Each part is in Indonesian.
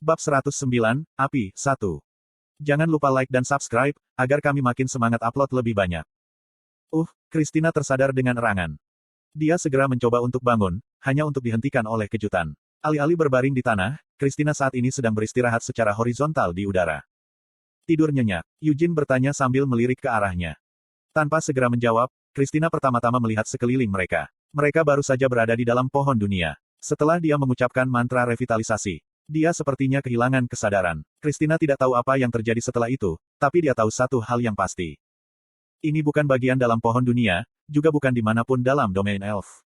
Bab 109, Api, 1. Jangan lupa like dan subscribe, agar kami makin semangat upload lebih banyak. Christina tersadar dengan erangan. Dia segera mencoba untuk bangun, hanya untuk dihentikan oleh kejutan. Alih-alih berbaring di tanah, Christina saat ini sedang beristirahat secara horizontal di udara. Tidur nyenyak, Eugene bertanya sambil melirik ke arahnya. Tanpa segera menjawab, Christina pertama-tama melihat sekeliling mereka. Mereka baru saja berada di dalam pohon dunia. Setelah dia mengucapkan mantra revitalisasi, dia sepertinya kehilangan kesadaran. Christina tidak tahu apa yang terjadi setelah itu, tapi dia tahu satu hal yang pasti. Ini bukan bagian dalam pohon dunia, juga bukan dimanapun dalam domain elf.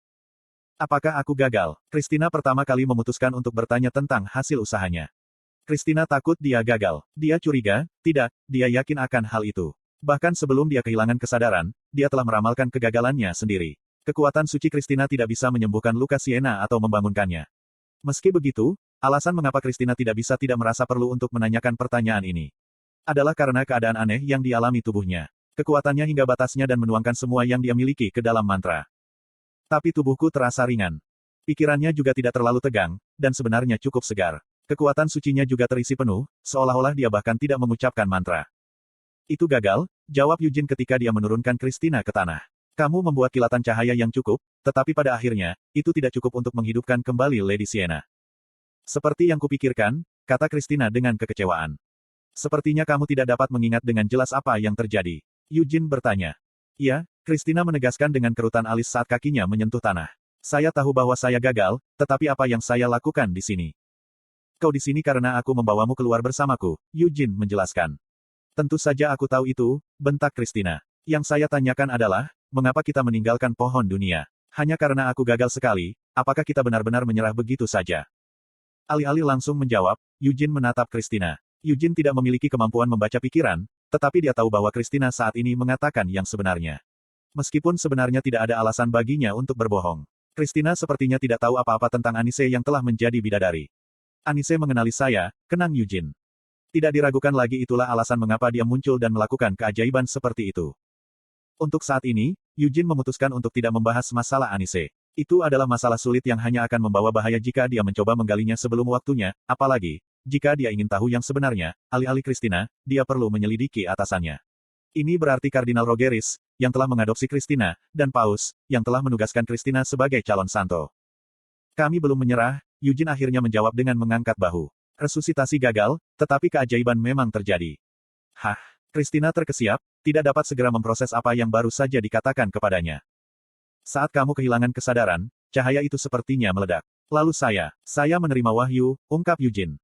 Apakah aku gagal? Christina pertama kali memutuskan untuk bertanya tentang hasil usahanya. Christina takut dia gagal. Dia curiga, tidak, dia yakin akan hal itu. Bahkan sebelum dia kehilangan kesadaran, dia telah meramalkan kegagalannya sendiri. Kekuatan suci Christina tidak bisa menyembuhkan luka Sienna atau membangunkannya. Meski begitu, alasan mengapa Christina tidak merasa perlu untuk menanyakan pertanyaan ini adalah karena keadaan aneh yang dialami tubuhnya. Kekuatannya hingga batasnya dan menuangkan semua yang dia miliki ke dalam mantra. Tapi tubuhku terasa ringan. Pikirannya juga tidak terlalu tegang, dan sebenarnya cukup segar. Kekuatan sucinya juga terisi penuh, seolah-olah dia bahkan tidak mengucapkan mantra. Itu gagal, jawab Eugene ketika dia menurunkan Christina ke tanah. Kamu membuat kilatan cahaya yang cukup, tetapi pada akhirnya, itu tidak cukup untuk menghidupkan kembali Lady Sienna. Seperti yang kupikirkan, kata Christina dengan kekecewaan. Sepertinya kamu tidak dapat mengingat dengan jelas apa yang terjadi. Eugene bertanya. Ya, Christina menegaskan dengan kerutan alis saat kakinya menyentuh tanah. Saya tahu bahwa saya gagal, tetapi apa yang saya lakukan di sini? Kau di sini karena aku membawamu keluar bersamaku, Eugene menjelaskan. Tentu saja aku tahu itu, bentak Christina. Yang saya tanyakan adalah, mengapa kita meninggalkan pohon dunia? Hanya karena aku gagal sekali, apakah kita benar-benar menyerah begitu saja? Alih-alih langsung menjawab, Eugene menatap Christina. Eugene tidak memiliki kemampuan membaca pikiran, tetapi dia tahu bahwa Christina saat ini mengatakan yang sebenarnya. Meskipun sebenarnya tidak ada alasan baginya untuk berbohong. Christina sepertinya tidak tahu apa-apa tentang Anise yang telah menjadi bidadari. Anise mengenali saya, kenang Eugene. Tidak diragukan lagi itulah alasan mengapa dia muncul dan melakukan keajaiban seperti itu. Untuk saat ini, Eugene memutuskan untuk tidak membahas masalah Anise. Itu adalah masalah sulit yang hanya akan membawa bahaya jika dia mencoba menggalinya sebelum waktunya, apalagi, jika dia ingin tahu yang sebenarnya, alih-alih Christina, dia perlu menyelidiki atasannya. Ini berarti Kardinal Rogeris, yang telah mengadopsi Christina, dan Paus, yang telah menugaskan Christina sebagai calon santo. Kami belum menyerah, Eugene akhirnya menjawab dengan mengangkat bahu. Resusitasi gagal, tetapi keajaiban memang terjadi. Christina terkesiap, tidak dapat segera memproses apa yang baru saja dikatakan kepadanya. Saat kamu kehilangan kesadaran, cahaya itu sepertinya meledak. Lalu saya menerima wahyu, ungkap Eugene.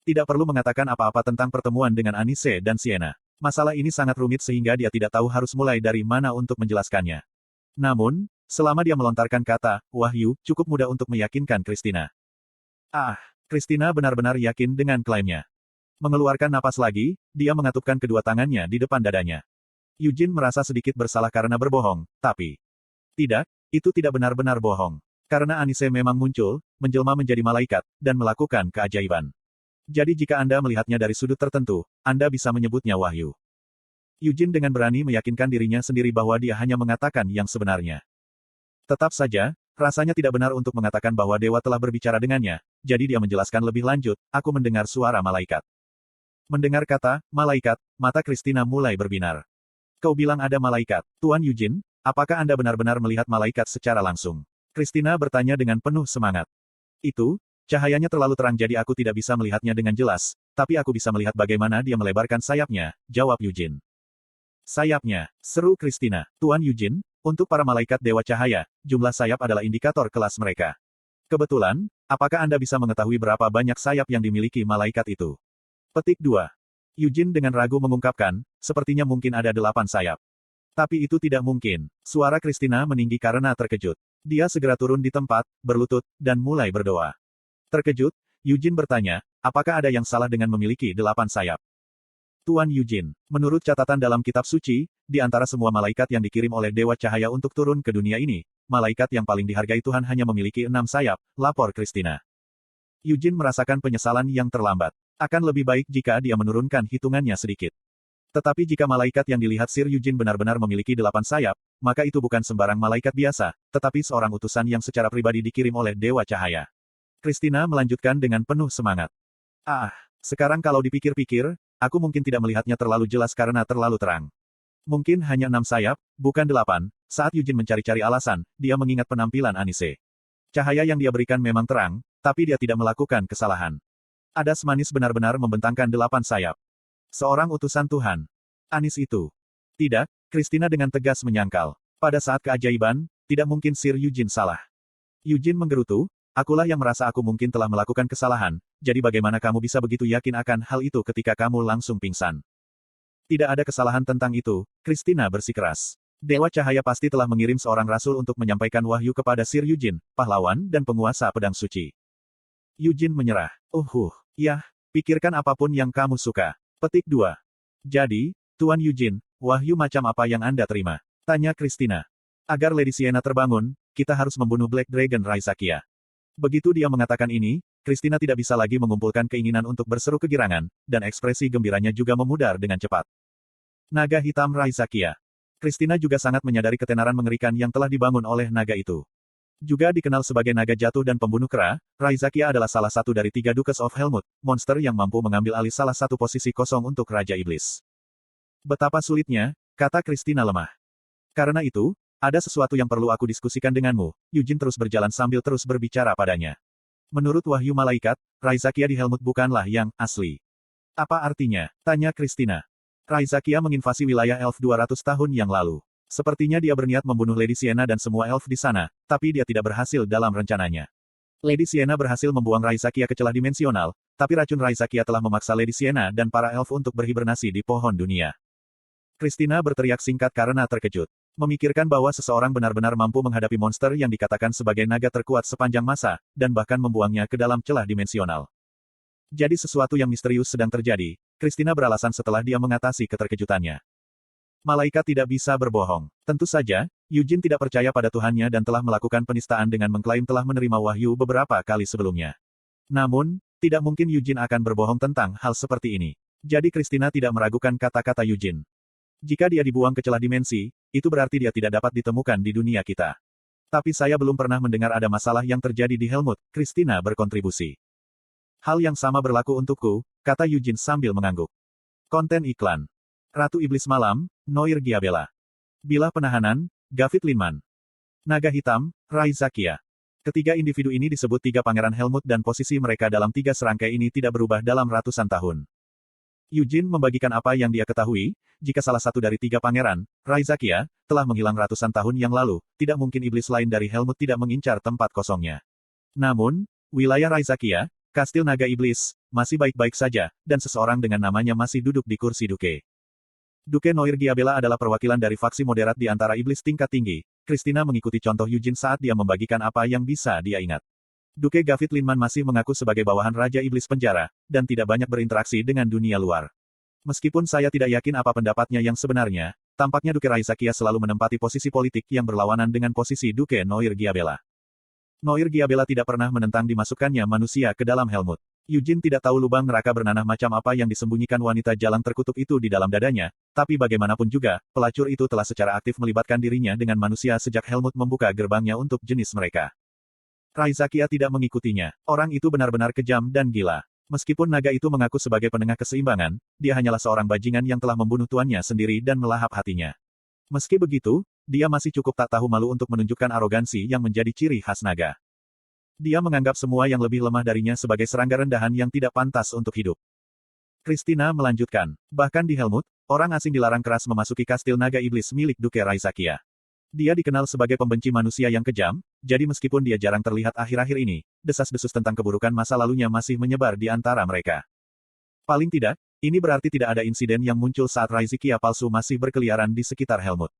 Tidak perlu mengatakan apa-apa tentang pertemuan dengan Anise dan Sienna. Masalah ini sangat rumit sehingga dia tidak tahu harus mulai dari mana untuk menjelaskannya. Namun, selama dia melontarkan kata, wahyu, cukup mudah untuk meyakinkan Christina. Christina benar-benar yakin dengan klaimnya. Mengeluarkan napas lagi, dia mengatupkan kedua tangannya di depan dadanya. Eugene merasa sedikit bersalah karena berbohong, tapi tidak, itu tidak benar-benar bohong. Karena Anise memang muncul, menjelma menjadi malaikat, dan melakukan keajaiban. Jadi jika Anda melihatnya dari sudut tertentu, Anda bisa menyebutnya wahyu. Eugene dengan berani meyakinkan dirinya sendiri bahwa dia hanya mengatakan yang sebenarnya. Tetap saja, rasanya tidak benar untuk mengatakan bahwa dewa telah berbicara dengannya, jadi dia menjelaskan lebih lanjut, aku mendengar suara malaikat. Mendengar kata, malaikat, mata Christina mulai berbinar. Kau bilang ada malaikat, Tuan Eugene, apakah Anda benar-benar melihat malaikat secara langsung? Christina bertanya dengan penuh semangat. Itu, cahayanya terlalu terang jadi aku tidak bisa melihatnya dengan jelas, tapi aku bisa melihat bagaimana dia melebarkan sayapnya, jawab Eugene. Sayapnya, seru Christina. Tuan Eugene, untuk para malaikat dewa cahaya, jumlah sayap adalah indikator kelas mereka. Kebetulan, apakah Anda bisa mengetahui berapa banyak sayap yang dimiliki malaikat itu? Petik 2. Eugene dengan ragu mengungkapkan, sepertinya mungkin ada 8 sayap. Tapi itu tidak mungkin. Suara Christina meninggi karena terkejut. Dia segera turun di tempat, berlutut, dan mulai berdoa. Terkejut, Eugene bertanya, apakah ada yang salah dengan memiliki 8 sayap? Tuan Eugene, menurut catatan dalam kitab suci, di antara semua malaikat yang dikirim oleh Dewa Cahaya untuk turun ke dunia ini, malaikat yang paling dihargai Tuhan hanya memiliki 6 sayap, lapor Christina. Eugene merasakan penyesalan yang terlambat. Akan lebih baik jika dia menurunkan hitungannya sedikit. Tetapi jika malaikat yang dilihat Sir Eugene benar-benar memiliki 8 sayap, maka itu bukan sembarang malaikat biasa, tetapi seorang utusan yang secara pribadi dikirim oleh Dewa Cahaya. Christina melanjutkan dengan penuh semangat. Ah, sekarang kalau dipikir-pikir, aku mungkin tidak melihatnya terlalu jelas karena terlalu terang. Mungkin hanya 6 sayap, bukan 8. Saat Yujin mencari-cari alasan, dia mengingat penampilan Anise. Cahaya yang dia berikan memang terang, tapi dia tidak melakukan kesalahan. Adas manis benar-benar membentangkan 8 sayap. Seorang utusan Tuhan. Anis itu. Tidak, Christina dengan tegas menyangkal. Pada saat keajaiban, tidak mungkin Sir Yujin salah. Yujin menggerutu, akulah yang merasa aku mungkin telah melakukan kesalahan, jadi bagaimana kamu bisa begitu yakin akan hal itu ketika kamu langsung pingsan? Tidak ada kesalahan tentang itu, Christina bersikeras. Dewa Cahaya pasti telah mengirim seorang rasul untuk menyampaikan wahyu kepada Sir Yujin, pahlawan dan penguasa pedang suci. Yujin menyerah. Ya, pikirkan apapun yang kamu suka. Petik 2. Jadi, Tuan Yujin, wahyu macam apa yang Anda terima? Tanya Christina. Agar Lady Sienna terbangun, kita harus membunuh Black Dragon Raizakia. Begitu dia mengatakan ini, Christina tidak bisa lagi mengumpulkan keinginan untuk berseru kegirangan, dan ekspresi gembiranya juga memudar dengan cepat. Naga hitam Raizakia. Christina juga sangat menyadari ketenaran mengerikan yang telah dibangun oleh naga itu. Juga dikenal sebagai naga jatuh dan pembunuh kera, Raizakia adalah salah satu dari 3 Dukes of Helmut, monster yang mampu mengambil alih salah satu posisi kosong untuk Raja Iblis. Betapa sulitnya, kata Christina lemah. Karena itu, ada sesuatu yang perlu aku diskusikan denganmu. Yujin terus berjalan sambil terus berbicara padanya. Menurut wahyu malaikat, Raizakia di Helmut bukanlah yang asli. Apa artinya? Tanya Christina. Raizakia menginvasi wilayah elf 200 tahun yang lalu. Sepertinya dia berniat membunuh Lady Sienna dan semua elf di sana, tapi dia tidak berhasil dalam rencananya. Lady Sienna berhasil membuang Raizakia ke celah dimensional, tapi racun Raizakia telah memaksa Lady Sienna dan para elf untuk berhibernasi di pohon dunia. Christina berteriak singkat karena terkejut. Memikirkan bahwa seseorang benar-benar mampu menghadapi monster yang dikatakan sebagai naga terkuat sepanjang masa, dan bahkan membuangnya ke dalam celah dimensional. Jadi sesuatu yang misterius sedang terjadi, Christina beralasan setelah dia mengatasi keterkejutannya. Malaikat tidak bisa berbohong. Tentu saja, Yujin tidak percaya pada Tuhannya dan telah melakukan penistaan dengan mengklaim telah menerima wahyu beberapa kali sebelumnya. Namun, tidak mungkin Yujin akan berbohong tentang hal seperti ini. Jadi Christina tidak meragukan kata-kata Yujin. Jika dia dibuang ke celah dimensi, itu berarti dia tidak dapat ditemukan di dunia kita. Tapi saya belum pernah mendengar ada masalah yang terjadi di Helmut, Christina berkontribusi. Hal yang sama berlaku untukku, kata Yujin sambil mengangguk. Konten iklan. Ratu Iblis Malam, Noir Giabella. Bilah Penahanan, Gavit Linman. Naga Hitam, Raizakia. Ketiga individu ini disebut 3 Pangeran Helmut dan posisi mereka dalam 3 serangkai ini tidak berubah dalam ratusan tahun. Yujin membagikan apa yang dia ketahui, jika salah satu dari 3 pangeran, Raizakia, telah menghilang ratusan tahun yang lalu, tidak mungkin iblis lain dari Helmut tidak mengincar tempat kosongnya. Namun, wilayah Raizakia, Kastil Naga Iblis, masih baik-baik saja, dan seseorang dengan namanya masih duduk di kursi Duke. Duke Noir Giabella adalah perwakilan dari faksi moderat di antara iblis tingkat tinggi. Christina mengikuti contoh Yujin saat dia membagikan apa yang bisa dia ingat. Duke Gavit Linman masih mengaku sebagai bawahan Raja Iblis Penjara, dan tidak banyak berinteraksi dengan dunia luar. Meskipun saya tidak yakin apa pendapatnya yang sebenarnya, tampaknya Duke Raizakia selalu menempati posisi politik yang berlawanan dengan posisi Duke Noir Giabella. Noir Giabella tidak pernah menentang dimasukkannya manusia ke dalam Helmut. Yujin tidak tahu lubang neraka bernanah macam apa yang disembunyikan wanita jalang terkutuk itu di dalam dadanya, tapi bagaimanapun juga, pelacur itu telah secara aktif melibatkan dirinya dengan manusia sejak Helmut membuka gerbangnya untuk jenis mereka. Raizakia tidak mengikutinya. Orang itu benar-benar kejam dan gila. Meskipun naga itu mengaku sebagai penengah keseimbangan, dia hanyalah seorang bajingan yang telah membunuh tuannya sendiri dan melahap hatinya. Meski begitu, dia masih cukup tak tahu malu untuk menunjukkan arogansi yang menjadi ciri khas naga. Dia menganggap semua yang lebih lemah darinya sebagai serangga rendahan yang tidak pantas untuk hidup. Christina melanjutkan, bahkan di Helmut, orang asing dilarang keras memasuki kastil naga iblis milik Duke Raizakia. Dia dikenal sebagai pembenci manusia yang kejam, jadi meskipun dia jarang terlihat akhir-akhir ini, desas-desus tentang keburukan masa lalunya masih menyebar di antara mereka. Paling tidak, ini berarti tidak ada insiden yang muncul saat Raizakia palsu masih berkeliaran di sekitar Helmut.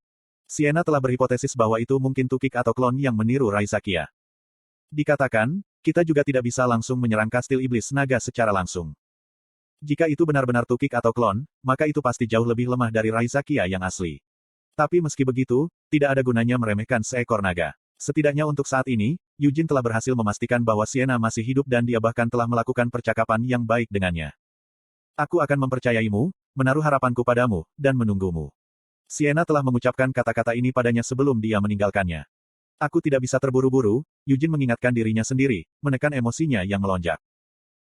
Sienna telah berhipotesis bahwa itu mungkin tukik atau klon yang meniru Raizakia. Dikatakan, kita juga tidak bisa langsung menyerang kastil iblis naga secara langsung. Jika itu benar-benar tukik atau klon, maka itu pasti jauh lebih lemah dari Raizakia yang asli. Tapi meski begitu, tidak ada gunanya meremehkan seekor naga. Setidaknya untuk saat ini, Yujin telah berhasil memastikan bahwa Sienna masih hidup dan dia bahkan telah melakukan percakapan yang baik dengannya. Aku akan mempercayaimu, menaruh harapanku padamu, dan menunggumu. Sienna telah mengucapkan kata-kata ini padanya sebelum dia meninggalkannya. Aku tidak bisa terburu-buru, Yujin mengingatkan dirinya sendiri, menekan emosinya yang melonjak.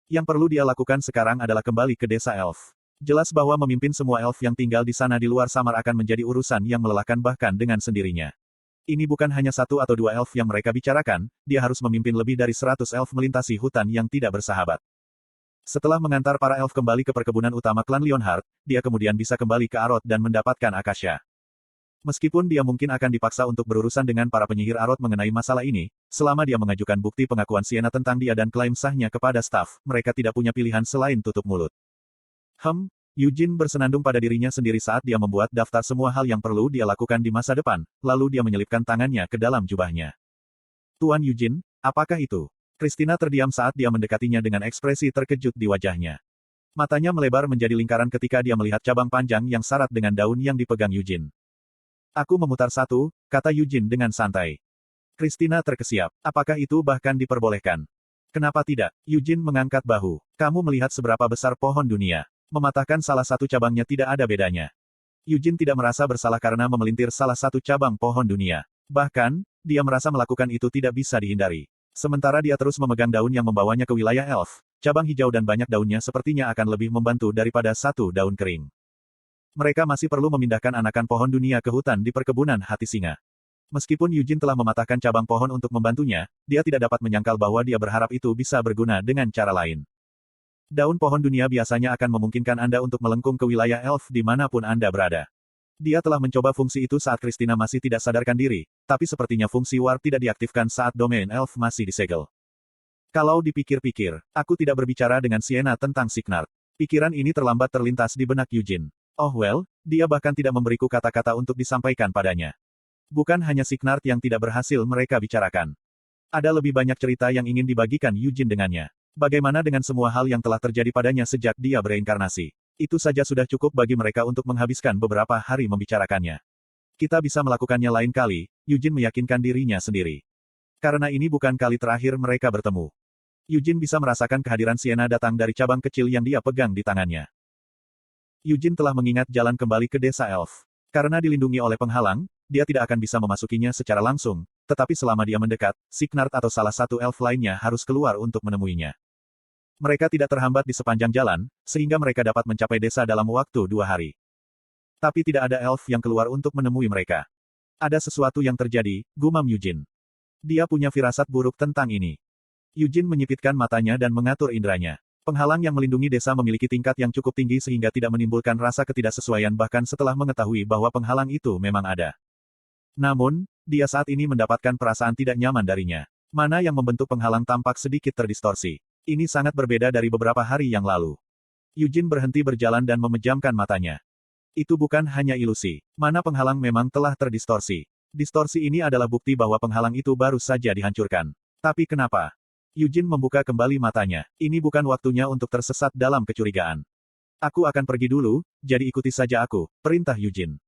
Yang perlu dia lakukan sekarang adalah kembali ke desa elf. Jelas bahwa memimpin semua elf yang tinggal di sana di luar samar akan menjadi urusan yang melelahkan bahkan dengan sendirinya. Ini bukan hanya satu atau dua elf yang mereka bicarakan, dia harus memimpin lebih dari 100 elf melintasi hutan yang tidak bersahabat. Setelah mengantar para elf kembali ke perkebunan utama klan Leonhardt, dia kemudian bisa kembali ke Arot dan mendapatkan Akasha. Meskipun dia mungkin akan dipaksa untuk berurusan dengan para penyihir Arot mengenai masalah ini, selama dia mengajukan bukti pengakuan Sienna tentang dia dan klaim sahnya kepada staf, mereka tidak punya pilihan selain tutup mulut. Eugene bersenandung pada dirinya sendiri saat dia membuat daftar semua hal yang perlu dia lakukan di masa depan, lalu dia menyelipkan tangannya ke dalam jubahnya. Tuan Eugene, apakah itu? Christina terdiam saat dia mendekatinya dengan ekspresi terkejut di wajahnya. Matanya melebar menjadi lingkaran ketika dia melihat cabang panjang yang syarat dengan daun yang dipegang Eugene. Aku memutar satu, kata Eugene dengan santai. Christina terkesiap. Apakah itu bahkan diperbolehkan? Kenapa tidak? Eugene mengangkat bahu. Kamu melihat seberapa besar pohon dunia. Mematahkan salah satu cabangnya tidak ada bedanya. Eugene tidak merasa bersalah karena memelintir salah satu cabang pohon dunia. Bahkan, dia merasa melakukan itu tidak bisa dihindari. Sementara dia terus memegang daun yang membawanya ke wilayah elf, cabang hijau dan banyak daunnya sepertinya akan lebih membantu daripada satu daun kering. Mereka masih perlu memindahkan anakan pohon dunia ke hutan di perkebunan hati singa. Meskipun Eugene telah mematahkan cabang pohon untuk membantunya, dia tidak dapat menyangkal bahwa dia berharap itu bisa berguna dengan cara lain. Daun pohon dunia biasanya akan memungkinkan Anda untuk melengkung ke wilayah elf dimanapun Anda berada. Dia telah mencoba fungsi itu saat Christina masih tidak sadarkan diri, tapi sepertinya fungsi warp tidak diaktifkan saat domain elf masih disegel. Kalau dipikir-pikir, aku tidak berbicara dengan Sienna tentang Signard. Pikiran ini terlambat terlintas di benak Eugene. Oh well, dia bahkan tidak memberiku kata-kata untuk disampaikan padanya. Bukan hanya Signard yang tidak berhasil mereka bicarakan. Ada lebih banyak cerita yang ingin dibagikan Eugene dengannya. Bagaimana dengan semua hal yang telah terjadi padanya sejak dia bereinkarnasi? Itu saja sudah cukup bagi mereka untuk menghabiskan beberapa hari membicarakannya. Kita bisa melakukannya lain kali, Eugene meyakinkan dirinya sendiri. Karena ini bukan kali terakhir mereka bertemu. Eugene bisa merasakan kehadiran Sienna datang dari cabang kecil yang dia pegang di tangannya. Eugene telah mengingat jalan kembali ke desa elf. Karena dilindungi oleh penghalang, dia tidak akan bisa memasukinya secara langsung, tetapi selama dia mendekat, Signard atau salah satu elf lainnya harus keluar untuk menemuinya. Mereka tidak terhambat di sepanjang jalan, sehingga mereka dapat mencapai desa dalam waktu 2 hari. Tapi tidak ada elf yang keluar untuk menemui mereka. Ada sesuatu yang terjadi, gumam Eugene. Dia punya firasat buruk tentang ini. Eugene menyipitkan matanya dan mengatur inderanya. Penghalang yang melindungi desa memiliki tingkat yang cukup tinggi sehingga tidak menimbulkan rasa ketidaksesuaian bahkan setelah mengetahui bahwa penghalang itu memang ada. Namun, dia saat ini mendapatkan perasaan tidak nyaman darinya. Mana yang membentuk penghalang tampak sedikit terdistorsi. Ini sangat berbeda dari beberapa hari yang lalu. Eugene berhenti berjalan dan memejamkan matanya. Itu bukan hanya ilusi. Mana penghalang memang telah terdistorsi. Distorsi ini adalah bukti bahwa penghalang itu baru saja dihancurkan. Tapi kenapa? Eugene membuka kembali matanya. Ini bukan waktunya untuk tersesat dalam kecurigaan. Aku akan pergi dulu, jadi ikuti saja aku, perintah Eugene.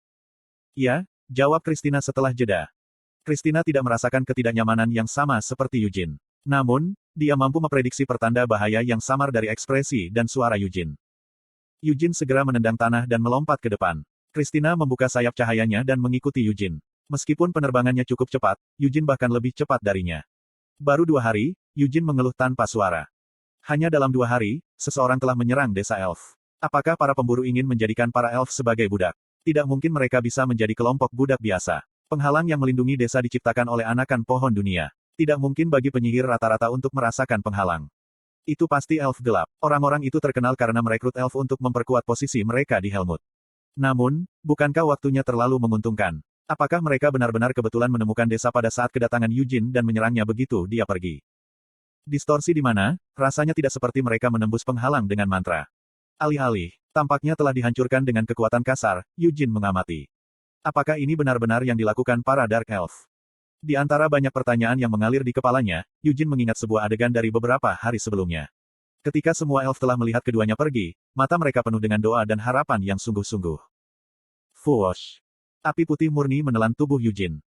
Ya, jawab Christina setelah jeda. Christina tidak merasakan ketidaknyamanan yang sama seperti Eugene. Namun, dia mampu memprediksi pertanda bahaya yang samar dari ekspresi dan suara Eugene. Eugene segera menendang tanah dan melompat ke depan. Christina membuka sayap cahayanya dan mengikuti Eugene. Meskipun penerbangannya cukup cepat, Eugene bahkan lebih cepat darinya. Baru 2 hari, Eugene mengeluh tanpa suara. Hanya dalam 2 hari, seseorang telah menyerang desa elf. Apakah para pemburu ingin menjadikan para elf sebagai budak? Tidak mungkin mereka bisa menjadi kelompok budak biasa. Penghalang yang melindungi desa diciptakan oleh anakan pohon dunia. Tidak mungkin bagi penyihir rata-rata untuk merasakan penghalang. Itu pasti elf gelap. Orang-orang itu terkenal karena merekrut elf untuk memperkuat posisi mereka di Helmut. Namun, bukankah waktunya terlalu menguntungkan? Apakah mereka benar-benar kebetulan menemukan desa pada saat kedatangan Eugene dan menyerangnya begitu dia pergi? Distorsi di mana? Rasanya tidak seperti mereka menembus penghalang dengan mantra. Alih-alih, tampaknya telah dihancurkan dengan kekuatan kasar, Eugene mengamati. Apakah ini benar-benar yang dilakukan para Dark Elf? Di antara banyak pertanyaan yang mengalir di kepalanya, Eugene mengingat sebuah adegan dari beberapa hari sebelumnya. Ketika semua elf telah melihat keduanya pergi, mata mereka penuh dengan doa dan harapan yang sungguh-sungguh. Fuosh! Api putih murni menelan tubuh Eugene.